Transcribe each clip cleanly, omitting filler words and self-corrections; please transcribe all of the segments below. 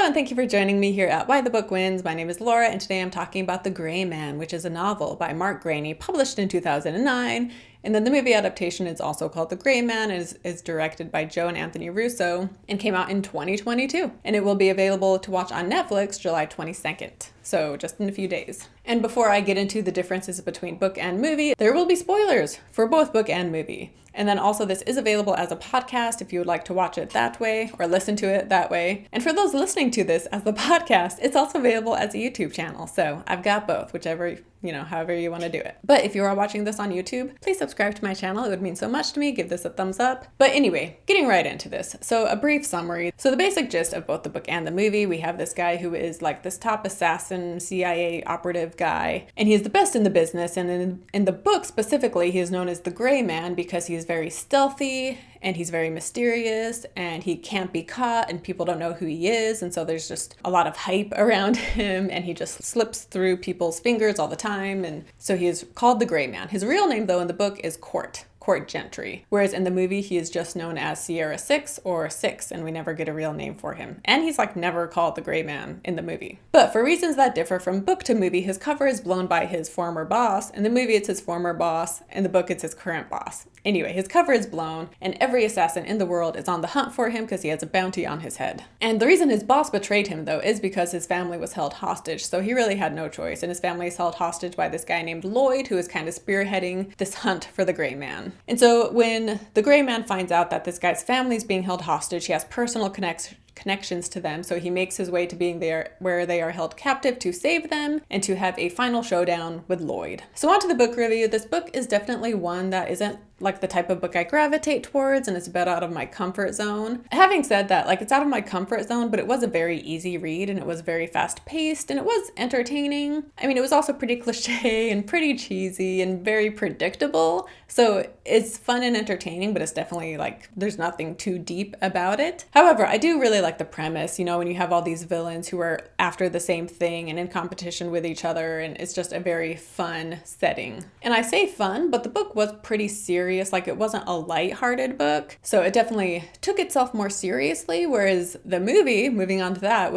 and thank you for joining me here at Why the Book Wins. My name is Laura, and today I'm talking about The Gray Man, which is a novel by Mark Greaney, published in 2009. And then the movie adaptation is also called The Gray Man, and is directed by Joe and Anthony Russo, and came out in 2022. And it will be available to watch on Netflix July 22nd, so just in a few days. And before I get into the differences between book and movie, there will be spoilers for both book and movie. And then also this is available as a podcast if you would like to watch it that way or listen to it that way. And for those listening to this as the podcast, it's also available as a YouTube channel. So I've got both, whichever, however you want to do it. But if you are watching this on YouTube, please subscribe to my channel. It would mean so much to me. Give this a thumbs up. But anyway, getting right into this. So a brief summary. So the basic gist of both the book and the movie, we have this guy who is like this top assassin, CIA operative guy, and he's the best in the business. And in the book specifically, he is known as the Gray Man because he's very stealthy and he's very mysterious and he can't be caught and people don't know who he is. And so there's just a lot of hype around him and he just slips through people's fingers all the time. And so he is called the Gray Man. His real name, though, in the book is Court Gentry, whereas in the movie he is just known as Sierra 6 or 6, and we never get a real name for him. And he's never called the Gray Man in the movie. But for reasons that differ from book to movie, his cover is blown by his former boss. In the movie it's his former boss, in the book it's his current boss. Anyway, his cover is blown, and every assassin in the world is on the hunt for him because he has a bounty on his head. And the reason his boss betrayed him, though, is because his family was held hostage, so he really had no choice. And his family is held hostage by this guy named Lloyd, who is kind of spearheading this hunt for the Gray Man. And so when the Gray Man finds out that this guy's family is being held hostage, he has personal connections to them, so he makes his way to being there where they are held captive to save them and to have a final showdown with Lloyd. So on to the book review. This book is definitely one that isn't like the type of book I gravitate towards, and it's a bit out of my comfort zone. Having said that, it's out of my comfort zone, but it was a very easy read and it was very fast paced and it was entertaining. I mean, it was also pretty cliche and pretty cheesy and very predictable. So it's fun and entertaining, but it's definitely there's nothing too deep about it. However, I do really like the premise, when you have all these villains who are after the same thing and in competition with each other, and it's just a very fun setting. And I say fun, but the book was pretty serious. It wasn't a lighthearted book, so it definitely took itself more seriously, whereas the movie, moving on to that,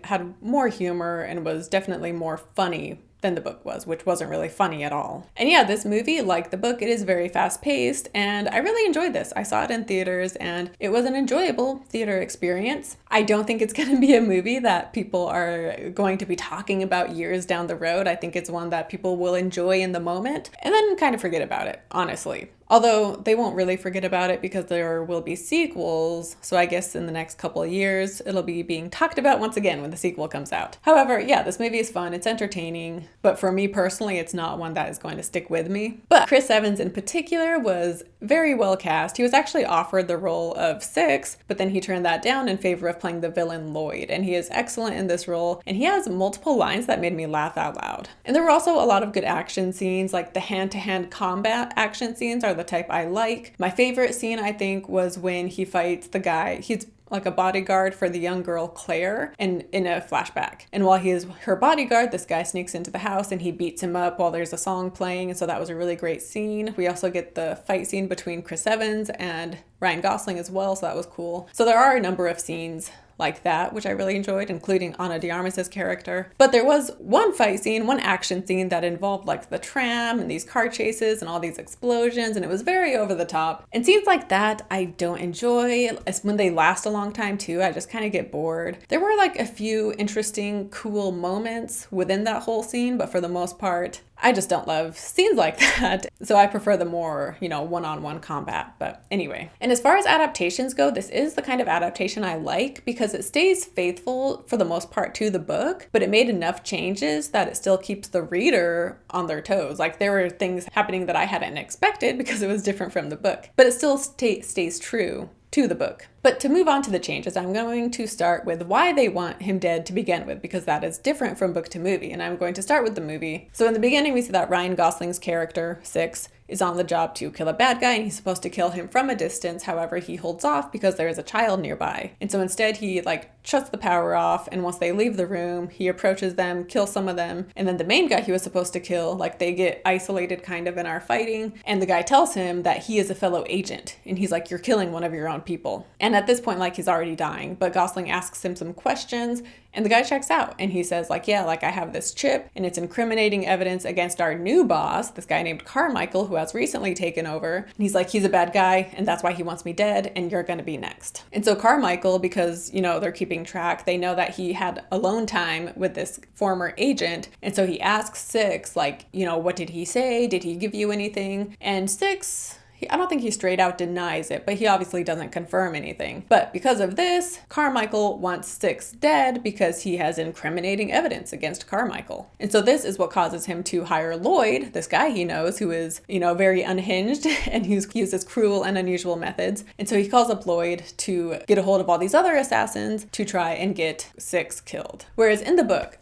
had more humor and was definitely more funny than the book was, which wasn't really funny at all. And yeah, this movie, like the book, it is very fast paced, and I really enjoyed this. I saw it in theaters and it was an enjoyable theater experience. I don't think it's going to be a movie that people are going to be talking about years down the road. I think it's one that people will enjoy in the moment and then kind of forget about it, honestly. Although they won't really forget about it because there will be sequels, so I guess in the next couple of years it'll be being talked about once again when the sequel comes out. However, yeah, this movie is fun, it's entertaining, but for me personally, it's not one that is going to stick with me. But Chris Evans in particular was very well cast. He was actually offered the role of 6, but then he turned that down in favor of playing the villain Lloyd, and he is excellent in this role, and he has multiple lines that made me laugh out loud. And there were also a lot of good action scenes, the hand-to-hand combat action scenes are the type I like. My favorite scene, I think, was when he fights the guy. He's like a bodyguard for the young girl Claire in a flashback. And while he is her bodyguard, this guy sneaks into the house and he beats him up while there's a song playing. And so that was a really great scene. We also get the fight scene between Chris Evans and Ryan Gosling as well, so that was cool. So there are a number of scenes like that, which I really enjoyed, including Ana de Armas' character. But there was one fight scene, one action scene that involved the tram and these car chases and all these explosions, and it was very over the top. And scenes like that I don't enjoy. When they last a long time too, I just kind of get bored. There were a few interesting, cool moments within that whole scene, but for the most part, I just don't love scenes like that. So I prefer the more, one-on-one combat. But anyway. And as far as adaptations go, this is the kind of adaptation I like because it stays faithful for the most part to the book, but it made enough changes that it still keeps the reader on their toes. There were things happening that I hadn't expected because it was different from the book, but it still stays true to the book. But to move on to the changes, I'm going to start with why they want him dead to begin with, because that is different from book to movie. And I'm going to start with the movie. So in the beginning, we see that Ryan Gosling's character, 6, is on the job to kill a bad guy, and he's supposed to kill him from a distance. However, he holds off because there is a child nearby. And so instead he shuts the power off, and once they leave the room, he approaches them, kills some of them, and then the main guy he was supposed to kill, they get isolated kind of and are fighting, and the guy tells him that he is a fellow agent, and he's like, you're killing one of your own people. And at this point, he's already dying, but Gosling asks him some questions, and the guy checks out, and he says, I have this chip, and it's incriminating evidence against our new boss, this guy named Carmichael, who has recently taken over. And he's like, he's a bad guy, and that's why he wants me dead, and you're gonna be next. And so Carmichael, because, they're keeping track, they know that he had alone time with this former agent, and so he asks Six, what did he say? Did he give you anything? And Six, I don't think he straight out denies it, but he obviously doesn't confirm anything. But because of this, Carmichael wants Six dead because he has incriminating evidence against Carmichael. And so this is what causes him to hire Lloyd, this guy he knows who is, very unhinged and who uses cruel and unusual methods. And so he calls up Lloyd to get a hold of all these other assassins to try and get Six killed. Whereas in the book,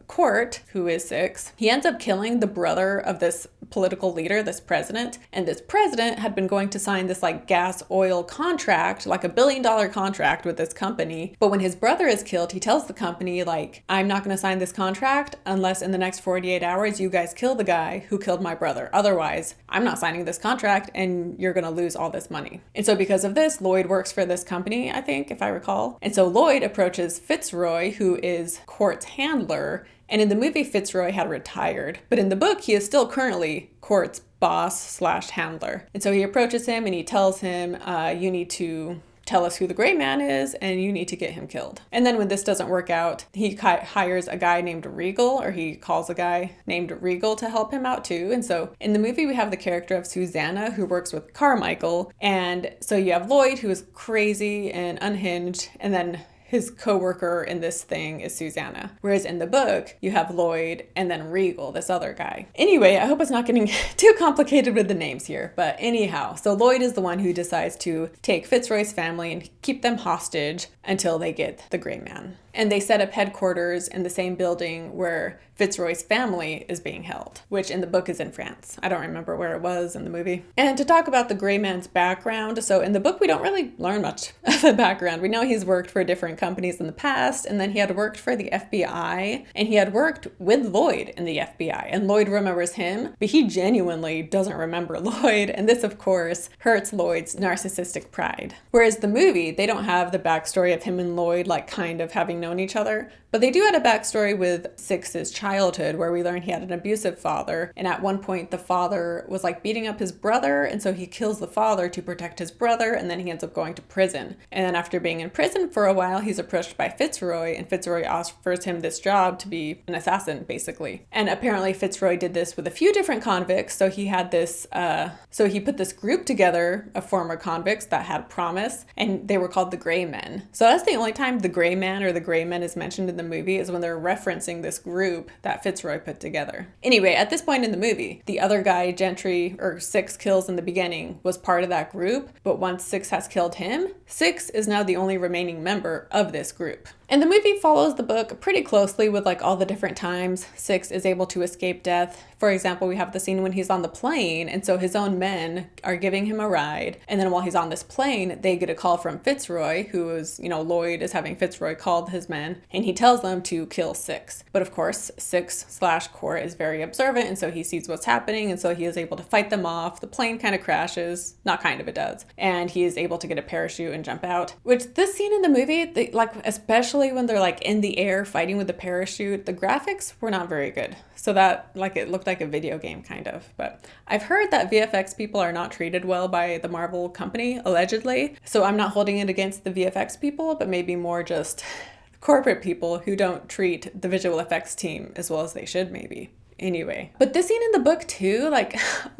Court, who is Six, he ends up killing the brother of this political leader, this president, and this president had been going to sign this gas oil contract, a $1 billion contract with this company. But when his brother is killed, he tells the company, I'm not going to sign this contract unless in the next 48 hours you guys kill the guy who killed my brother. Otherwise, I'm not signing this contract and you're going to lose all this money. And so because of this, Lloyd works for this company, I think, if I recall. And so Lloyd approaches Fitzroy, who is Court's handler. And in the movie, Fitzroy had retired, but in the book, he is still currently Court's boss/handler. And so he approaches him and he tells him, you need to tell us who the Gray Man is, and you need to get him killed. And then when this doesn't work out, he hires a guy named Regal, or he calls a guy named Regal to help him out too. And so in the movie, we have the character of Susanna, who works with Carmichael. And so you have Lloyd, who is crazy and unhinged, and then his co-worker in this thing is Susanna. Whereas in the book, you have Lloyd and then Regal, this other guy. Anyway, I hope it's not getting too complicated with the names here. But anyhow, so Lloyd is the one who decides to take Fitzroy's family and keep them hostage until they get the Gray Man. And they set up headquarters in the same building where Fitzroy's family is being held, which in the book is in France. I don't remember where it was in the movie. And to talk about the Gray Man's background, so in the book we don't really learn much of the background. We know he's worked for different companies in the past, and then he had worked for the FBI, and he had worked with Lloyd in the FBI, and Lloyd remembers him, but he genuinely doesn't remember Lloyd, and this of course hurts Lloyd's narcissistic pride. Whereas the movie, they don't have the backstory of him and Lloyd kind of having known each other, but they do have a backstory with Six's childhood where we learn he had an abusive father, and at one point the father was beating up his brother, and so he kills the father to protect his brother, and then he ends up going to prison. And then after being in prison for a while, he's approached by Fitzroy, and Fitzroy offers him this job to be an assassin, basically. And apparently Fitzroy did this with a few different convicts, so he had this, so he put this group together of former convicts that had promise, and they were called the Gray Men. So that's the only time the Gray Man or the Gray Men is mentioned in the movie, is when they're referencing this group that Fitzroy put together. Anyway, at this point in the movie, the other guy Gentry, or Six, kills in the beginning was part of that group, but once Six has killed him, Six is now the only remaining member of this group. And the movie follows the book pretty closely with all the different times Six is able to escape death. For example, we have the scene when he's on the plane, and so his own men are giving him a ride. And then while he's on this plane, they get a call from Fitzroy, who is, Lloyd is having Fitzroy called his men, and he tells them to kill Six. But of course, Six/Court is very observant, and so he sees what's happening, and so he is able to fight them off. The plane kind of crashes. Not kind of, it does. And he is able to get a parachute and jump out. Which this scene in the movie, especially when they're in the air fighting with the parachute, the graphics were not very good. So that it looked like a video game kind of. But I've heard that VFX people are not treated well by the Marvel company, allegedly. So I'm not holding it against the VFX people, but maybe more just corporate people who don't treat the visual effects team as well as they should maybe. Anyway, but this scene in the book too,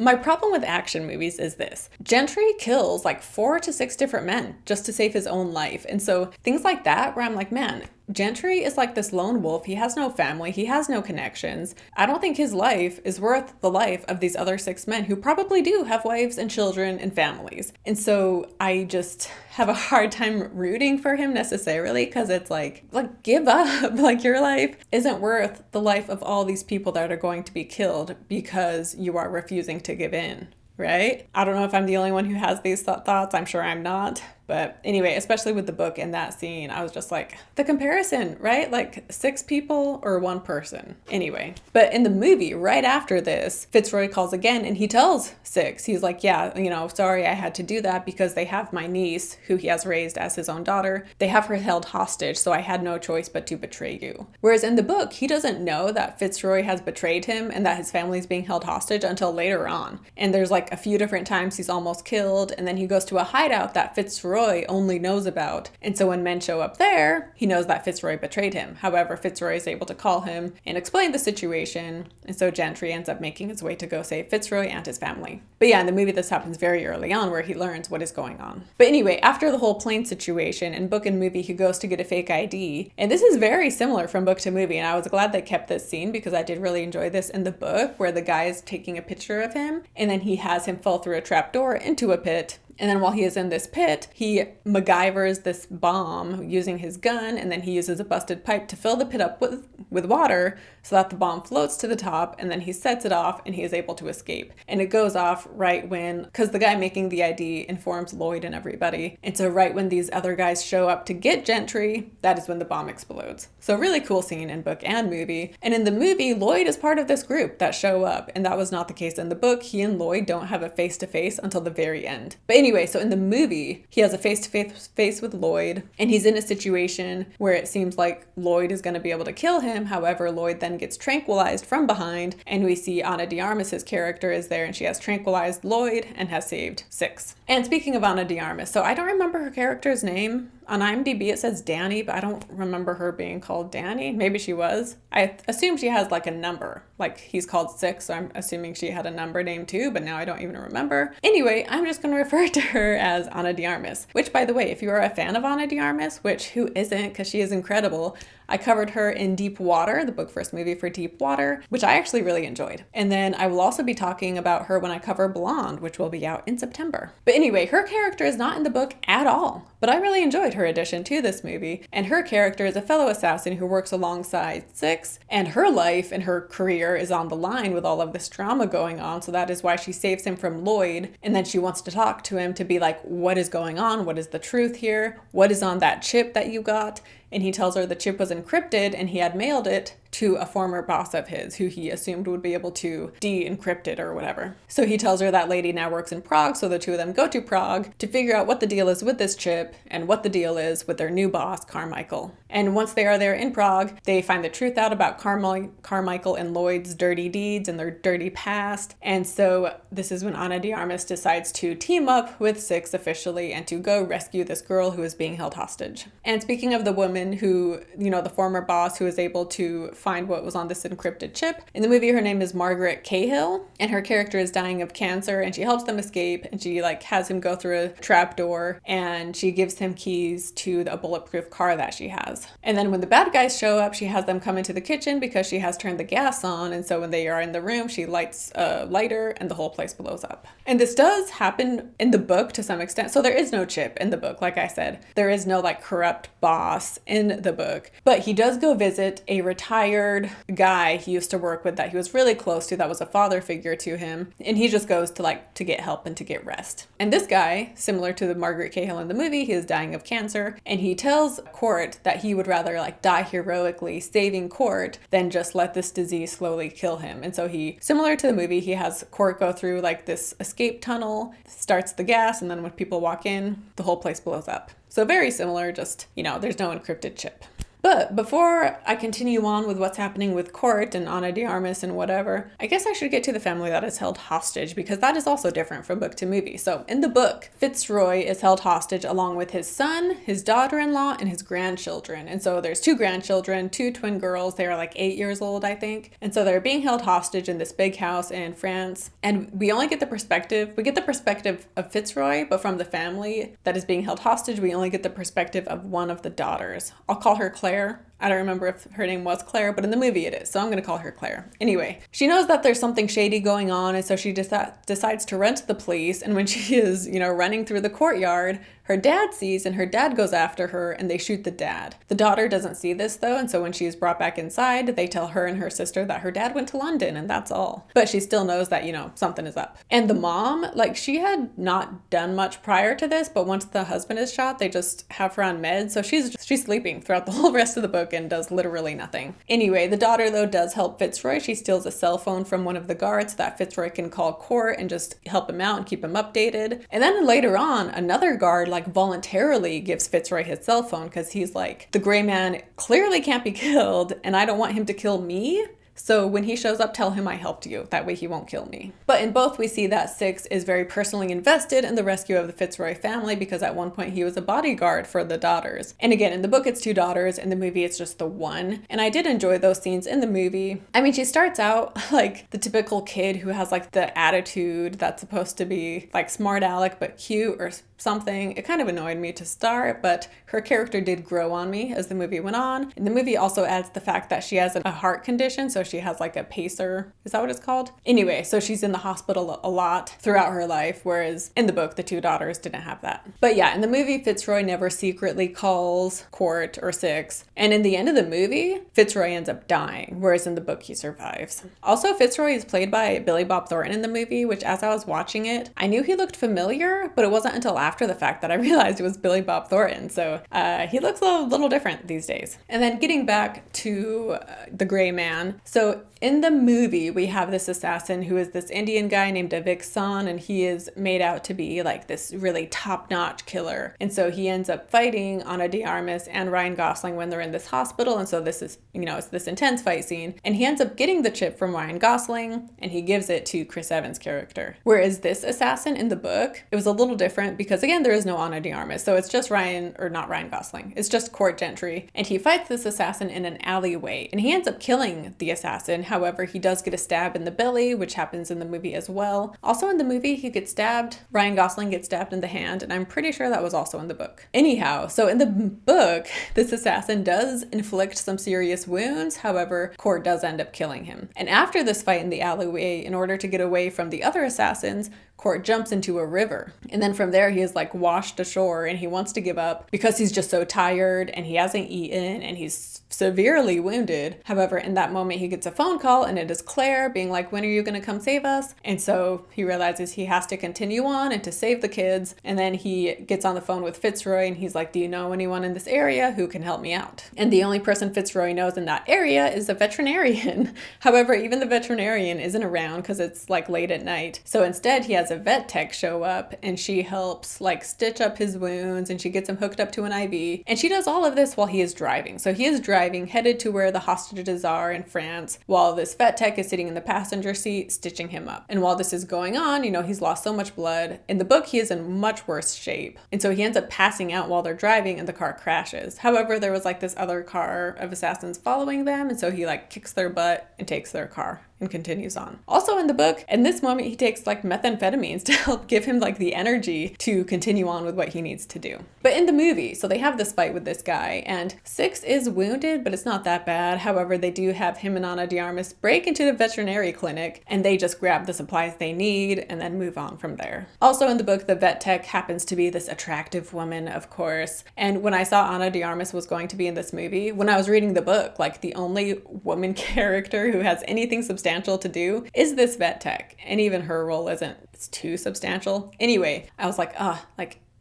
my problem with action movies is this. Gentry kills 4 to 6 different men just to save his own life. And so things like that where I'm man, Gentry is like this lone wolf. He has no family. He has no connections. I don't think his life is worth the life of these other 6 men who probably do have wives and children and families. And so I just have a hard time rooting for him necessarily, because it's like give up. Like, your life isn't worth the life of all these people that are going to be killed because you are refusing to give in. Right? I don't know if I'm the only one who has these thoughts. I'm sure I'm not. But anyway, especially with the book and that scene, I was just like, the comparison, right? Like 6 people or 1 person. Anyway, but in the movie, right after this, Fitzroy calls again and he tells 6, he's like, yeah, sorry I had to do that because they have my niece, who he has raised as his own daughter. They have her held hostage, so I had no choice but to betray you. Whereas in the book, he doesn't know that Fitzroy has betrayed him and that his family's being held hostage until later on. And there's like a few different times he's almost killed, and then he goes to a hideout that Fitzroy only knows about. And so when men show up there, he knows that Fitzroy betrayed him. However, Fitzroy is able to call him and explain the situation. And so Gentry ends up making his way to go save Fitzroy and his family. But yeah, in the movie, this happens very early on where he learns what is going on. But anyway, after the whole plane situation, in book and movie, he goes to get a fake ID. And this is very similar from book to movie. And I was glad they kept this scene because I did really enjoy this in the book, where the guy is taking a picture of him and then he has him fall through a trap door into a pit. And then while he is in this pit, he MacGyvers this bomb using his gun, and then he uses a busted pipe to fill the pit up with water so that the bomb floats to the top, and then he sets it off and he is able to escape. And it goes off right when, because the guy making the ID informs Lloyd and everybody. And so right when these other guys show up to get Gentry, that is when the bomb explodes. So really cool scene in book and movie. And in the movie, Lloyd is part of this group that show up, and that was not the case in the book. He and Lloyd don't have a face-to-face until the very end. But anyway, so in the movie, he has a face-to-face with Lloyd, and he's in a situation where it seems like Lloyd is going to be able to kill him. However, Lloyd then gets tranquilized from behind, and we see Ana de Armas, his character, is there, and she has tranquilized Lloyd and has saved 6. And speaking of Ana de Armas, so I don't remember her character's name. On IMDb, it says Danny, but I don't remember her being called Danny. Maybe she was. I assume she has like a number. Like, he's called 6, so I'm assuming she had a number name too, but now I don't even remember. Anyway, I'm just going to refer to her as Ana de Armas, which, by the way, if you are a fan of Ana de Armas, which who isn't, because she is incredible, I covered her in Deep Water, the book first movie for Deep Water, which I actually really enjoyed. And then I will also be talking about her when I cover Blonde, which will be out in September. But anyway, her character is not in the book at all, but I really enjoyed her addition to this movie. And her character is a fellow assassin who works alongside 6, and her life and her career is on the line with all of this drama going on. So that is why she saves him from Lloyd, and then she wants to talk to him to be like, what is going on? What is the truth here? What is on that chip that you got? And he tells her the chip was encrypted and he had mailed it to a former boss of his who he assumed would be able to de-encrypt it or whatever. So he tells her that lady now works in Prague, so the two of them go to Prague to figure out what the deal is with this chip and what the deal is with their new boss, Carmichael. And once they are there in Prague, they find the truth out about Carmichael and Lloyd's dirty deeds and their dirty past. And so this is when Ana de Armas decides to team up with 6 officially and to go rescue this girl who is being held hostage. And speaking of the woman who, the former boss who is able to find what was on this encrypted chip, in the movie her name is Margaret Cahill, and her character is dying of cancer, and she helps them escape, and she has him go through a trap door, and she gives him keys to a bulletproof car that she has. And then when the bad guys show up, she has them come into the kitchen because she has turned the gas on, and so when they are in the room, she lights a lighter and the whole place blows up. And this does happen in the book to some extent. So there is no chip in the book, like I said. There is no corrupt boss in the book, but he does go visit a retired guy he used to work with that he was really close to, that was a father figure to him, and he just goes to get help and to get rest. And this guy, similar to the Margaret Cahill in the movie, he is dying of cancer, and he tells Court that he would rather die heroically saving Court than just let this disease slowly kill him. And so he, similar to the movie, he has Court go through this escape tunnel, starts the gas, and then when people walk in, the whole place blows up. So very similar, just, there's no encrypted chip. But before I continue on with what's happening with Court and Ana de Armas and whatever, I guess I should get to the family that is held hostage, because that is also different from book to movie. So in the book, Fitzroy is held hostage along with his son, his daughter-in-law, and his grandchildren. And so there's 2 grandchildren, 2 twin girls. They are 8 years old, I think. And so they're being held hostage in this big house in France. And we get the perspective of Fitzroy, but from the family that is being held hostage, we only get the perspective of one of the daughters. I'll call her Claire Claire. I don't remember if her name was Claire, but in the movie it is, so I'm going to call her Claire. Anyway, she knows that there's something shady going on, and so she decides to run to the police, and when she is, running through the courtyard, her dad sees, and her dad goes after her, and they shoot the dad. The daughter doesn't see this, though, and so when she is brought back inside, they tell her and her sister that her dad went to London, and that's all. But she still knows that, something is up. And the mom, she had not done much prior to this, but once the husband is shot, they just have her on meds, so she's sleeping throughout the whole rest of the book and does literally nothing. Anyway, the daughter, though, does help Fitzroy. She steals a cell phone from one of the guards so that Fitzroy can call court and just help him out and keep him updated. And then later on, another guard, voluntarily gives Fitzroy his cell phone because he's like, the gray man clearly can't be killed, and I don't want him to kill me. So when he shows up, tell him I helped you. That way he won't kill me. But in both, we see that Six is very personally invested in the rescue of the Fitzroy family because at one point he was a bodyguard for the daughters. And again, in the book, it's 2 daughters. In the movie, it's just the 1. And I did enjoy those scenes in the movie. I mean, she starts out like the typical kid who has the attitude that's supposed to be smart aleck but cute or something. It kind of annoyed me to start, but her character did grow on me as the movie went on. And the movie also adds the fact that she has a heart condition, so she has a pacer. Is that what it's called? Anyway, so she's in the hospital a lot throughout her life, whereas in the book, the 2 daughters didn't have that. But yeah, in the movie, Fitzroy never secretly calls Court or Six. And in the end of the movie, Fitzroy ends up dying, whereas in the book, he survives. Also, Fitzroy is played by Billy Bob Thornton in the movie, which as I was watching it, I knew he looked familiar, but it wasn't until after the fact that I realized it was Billy Bob Thornton. So he looks a little different these days. And then getting back to the Gray Man. So in the movie, we have this assassin who is this Indian guy named Avik San, and he is made out to be this really top-notch killer. And so he ends up fighting Ana de Armas and Ryan Gosling when they're in this hospital. And so this is, it's this intense fight scene. And he ends up getting the chip from Ryan Gosling, and he gives it to Chris Evans' character. Whereas this assassin in the book, it was a little different because, again, there is no Ana de Armas. So it's just not Ryan Gosling. It's just Court Gentry. And he fights this assassin in an alleyway, and he ends up killing the assassin. However, he does get a stab in the belly, which happens in the movie as well. Also in the movie, he gets stabbed. Ryan Gosling gets stabbed in the hand, and I'm pretty sure that was also in the book. Anyhow, so in the book, this assassin does inflict some serious wounds. However, Court does end up killing him. And after this fight in the alleyway, in order to get away from the other assassins, Court jumps into a river. And then from there, he is washed ashore, and he wants to give up because he's just so tired and he hasn't eaten and he's severely wounded. However, in that moment, he gets a phone call, and it is Claire being like, when are you going to come save us? And so he realizes he has to continue on and to save the kids. And then he gets on the phone with Fitzroy, and he's like, do you know anyone in this area who can help me out? And the only person Fitzroy knows in that area is a veterinarian. However, even the veterinarian isn't around because it's late at night. So instead, he has a vet tech show up, and she helps stitch up his wounds, and she gets him hooked up to an IV. And she does all of this while he is driving. So he is driving headed to where the hostages are in France, while this vet tech is sitting in the passenger seat stitching him up. And while this is going on, he's lost so much blood. In the book, he is in much worse shape. And so he ends up passing out while they're driving, and the car crashes. However, there was this other car of assassins following them, and so he kicks their butt and takes their car and continues on. Also in the book, in this moment, he takes methamphetamines to help give him the energy to continue on with what he needs to do. But in the movie, so they have this fight with this guy, and Six is wounded, but it's not that bad. However, they do have him and Ana de Armas break into the veterinary clinic, and they just grab the supplies they need and then move on from there. Also in the book, the vet tech happens to be this attractive woman, of course. And when I saw Ana de Armas was going to be in this movie, when I was reading the book, the only woman character who has anything substantial to do is this vet tech. And even her role isn't too substantial. Anyway, I was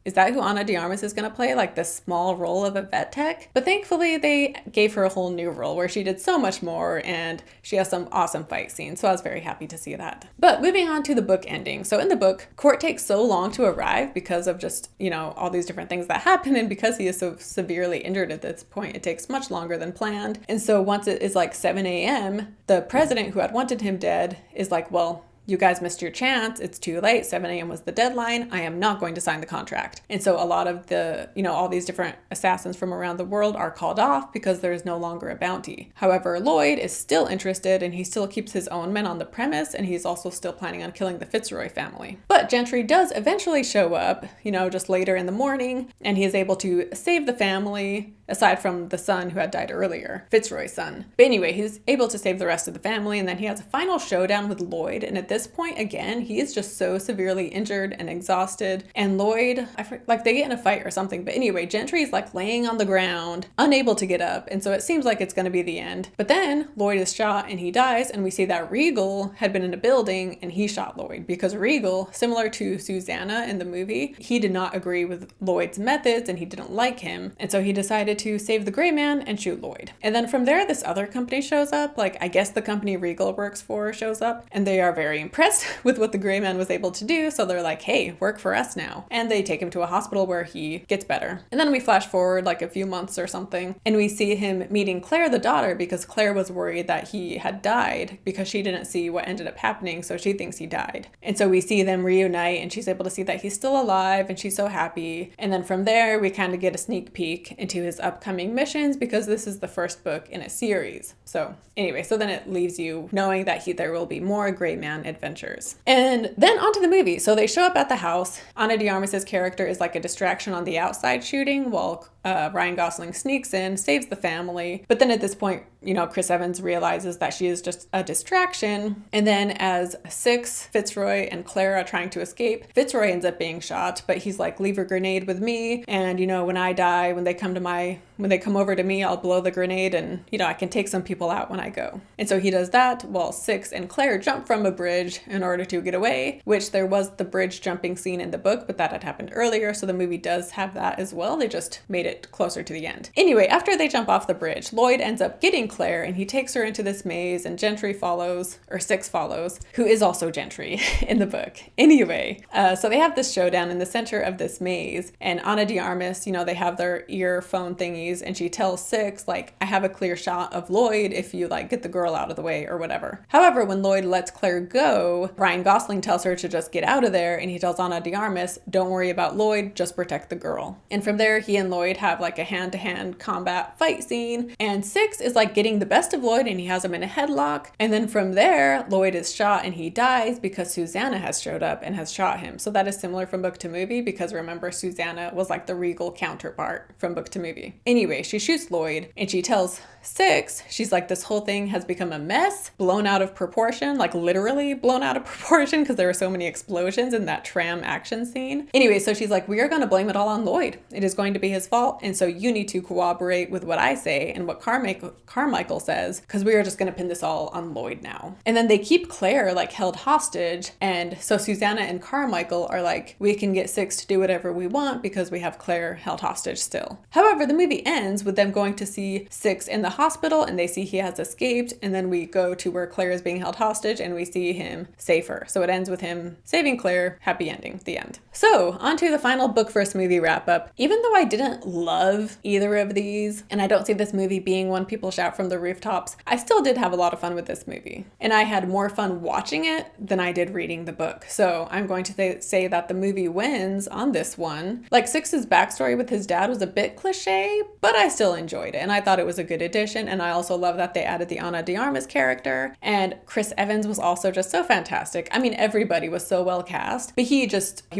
is that who Ana de Armas is going to play? This small role of a vet tech? But thankfully, they gave her a whole new role where she did so much more, and she has some awesome fight scenes. So I was very happy to see that. But moving on to the book ending. So in the book, Court takes so long to arrive because of just, all these different things that happen. And because he is so severely injured at this point, it takes much longer than planned. And so once it is 7 a.m., the president who had wanted him dead is well, you guys missed your chance. It's too late. 7 a.m. was the deadline. I am not going to sign the contract. And so a lot of the, all these different assassins from around the world are called off because there is no longer a bounty. However, Lloyd is still interested and he still keeps his own men on the premise, and he's also still planning on killing the Fitzroy family. But Gentry does eventually show up, just later in the morning, and he is able to save the family, aside from the son who had died earlier, Fitzroy's son. But anyway, he's able to save the rest of the family, and then he has a final showdown with Lloyd. And at this point, again, he is just so severely injured and exhausted. And Lloyd, they get in a fight or something. But anyway, Gentry is like laying on the ground, unable to get up. And so it seems like it's going to be the end. But then Lloyd is shot and he dies. And we see that Regal had been in a building and he shot Lloyd, because Regal, similar to Susanna in the movie, he did not agree with Lloyd's methods and he didn't like him. And so he decided to save the Gray Man and shoot Lloyd. And then from there, this other company shows up. I guess the company Regal works for shows up, and they are very impressed with what the Gray Man was able to do. So they're like, hey, work for us now. And they take him to a hospital where he gets better. And then we flash forward a few months or something, and we see him meeting Claire, the daughter, because Claire was worried that he had died because she didn't see what ended up happening. So she thinks he died. And so we see them reunite, and she's able to see that he's still alive, and she's so happy. And then from there, we kind of get a sneak peek into his upcoming missions, because this is the first book in a series. So anyway, so then it leaves you knowing that there will be more Gray Man adventures. And then onto the movie. So they show up at the house. Ana de Armas's character is like a distraction on the outside shooting, while Ryan Gosling sneaks in, saves the family. But then at this point, Chris Evans realizes that she is just a distraction. And then as Six, Fitzroy, and Claire are trying to escape, Fitzroy ends up being shot, but he's like, leave your grenade with me. And, when I die, when they come over to me, I'll blow the grenade and, I can take some people out when I go. And so he does that while Six and Claire jump from a bridge in order to get away, which there was the bridge jumping scene in the book, but that had happened earlier. So the movie does have that as well. They just made it closer to the end. Anyway, after they jump off the bridge, Lloyd ends up getting Claire and he takes her into this maze, and Gentry follows, or Six follows, who is also Gentry in the book. Anyway, so they have this showdown in the center of this maze, and Ana de Armas, they have their earphone thingies, and she tells Six, I have a clear shot of Lloyd if you get the girl out of the way or whatever. However, when Lloyd lets Claire go, Ryan Gosling tells her to just get out of there, and he tells Ana de Armas, don't worry about Lloyd, just protect the girl. And from there, he and Lloyd have a hand-to-hand combat fight scene, and Six is getting the best of Lloyd, and he has him in a headlock. And then from there, Lloyd is shot and he dies because Susanna has showed up and has shot him. So that is similar from book to movie, because remember, Susanna was the Regal counterpart from book to movie. Anyway, she shoots Lloyd and she tells Six, she's this whole thing has become a mess, blown out of proportion, literally blown out of proportion, because there were so many explosions in that tram action scene. Anyway, so she's we are going to blame it all on Lloyd. It is going to be his fault, and so you need to cooperate with what I say and what Carmichael says, because we are just going to pin this all on Lloyd now. And then they keep Claire held hostage, and so Susanna and Carmichael are we can get Six to do whatever we want because we have Claire held hostage still. However, the movie ends with them going to see Six in the hospital, and they see he has escaped, and then we go to where Claire is being held hostage and we see him save her. So it ends with him saving Claire. Happy ending. The end. So on to the final book versus movie wrap up. Even though I didn't love either of these, and I don't see this movie being one people shout from the rooftops, I still did have a lot of fun with this movie, and I had more fun watching it than I did reading the book. So I'm going to say that the movie wins on this one. Six's backstory with his dad was a bit cliche, but I still enjoyed it, and I thought it was a good addition. And I also love that they added the Ana de Armas character, and Chris Evans was also just so fantastic. I mean, everybody was so well cast, but he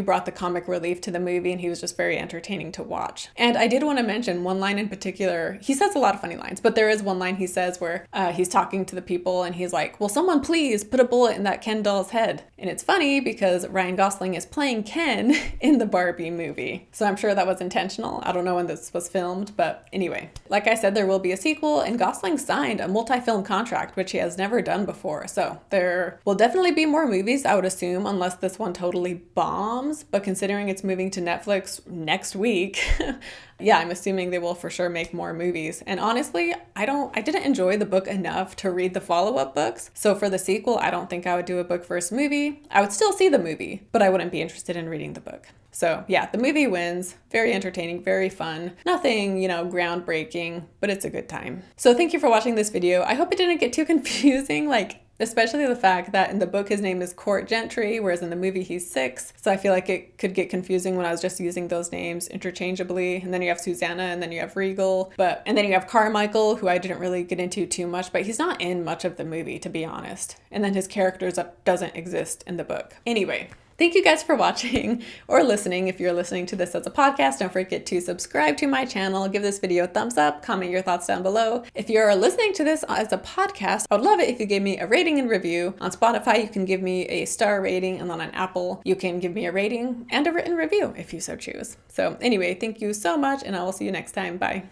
brought the comic relief to the movie, and he was just very entertaining to watch. And I did want to mention one line in particular. He says a lot of funny lines, but there is one line he says where he's talking to the people and he's like, will someone please put a bullet in that Ken doll's head? And it's funny because Ryan Gosling is playing Ken in the Barbie movie. So I'm sure that was intentional. I don't know when this was filmed, but anyway, like I said, there will be a sequel, and Gosling signed a multi-film contract, which he has never done before. So there will definitely be more movies, I would assume, unless this one totally bombs. But considering it's moving to Netflix next week, yeah, I'm assuming they will for sure make more movies. And honestly, I didn't enjoy the book enough to read the follow-up books. So for the sequel, I don't think I would do a book versus movie. I would still see the movie, but I wouldn't be interested in reading the book. So yeah, the movie wins. Very entertaining, very fun. Nothing, groundbreaking, but it's a good time. So thank you for watching this video. I hope it didn't get too confusing. especially the fact that in the book his name is Court Gentry, whereas in the movie he's Six. So I feel like it could get confusing when I was just using those names interchangeably. And then you have Susanna, and then you have Regal, and then you have Carmichael, who I didn't really get into too much, but he's not in much of the movie, to be honest. And then his character doesn't exist in the book. Anyway, thank you guys for watching or listening. If you're listening to this as a podcast, don't forget to subscribe to my channel, give this video a thumbs up, comment your thoughts down below. If you're listening to this as a podcast, I would love it if you gave me a rating and review. On Spotify, you can give me a star rating, and then on Apple, you can give me a rating and a written review if you so choose. So anyway, thank you so much, and I will see you next time. Bye.